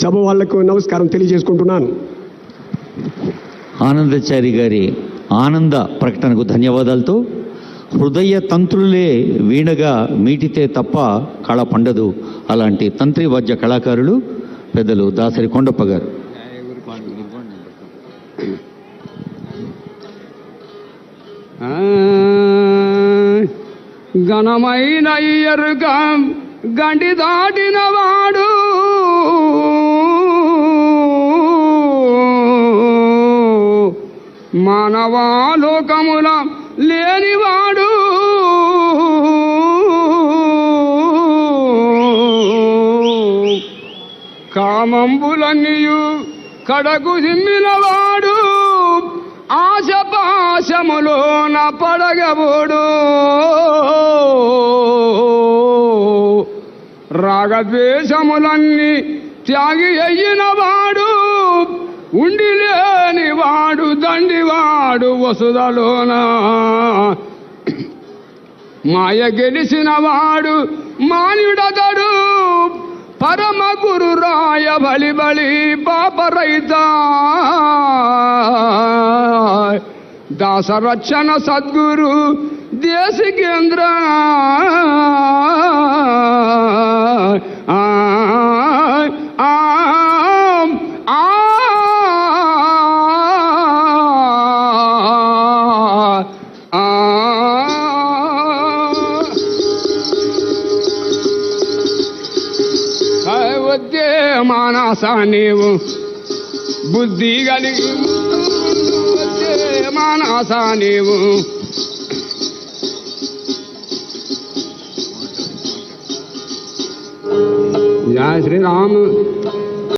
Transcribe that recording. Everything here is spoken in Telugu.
సభ వాళ్లకు నమస్కారం తెలియజేసుకుంటున్నాను. ఆనందాచారి గారి ఆనంద ప్రకటనకు ధన్యవాదాలతో హృదయ తంత్రులే వీణగా మీటితే తప్ప కళ పండదు. అలాంటి తంత్రి వాద్య కళాకారులు పెద్దలు దాసరి కొండప్ప గారు. ఘనమైన ఎరుక గండి దాటిన వాడు మానవాలోకముల లేనివాడు కామంబులన్నీయు కడకు దిమ్మినవాడు ఆశపాశములోన పడగబోడు రాగద్వేషములన్నీ త్యాగి అయ్యినవాడు ఉండి లేనివాడు దండివాడు వసుదలోన మాయ గెలిసినవాడు మాన్యుడతడు పరమ గురు రాయ బలి బలి పాపరైత దాసరక్షణ సద్గురు దేశికేంద్ర మానస నీవు బుద్ధి కలిగి మానస నీవు జయ శ్రీరామ్.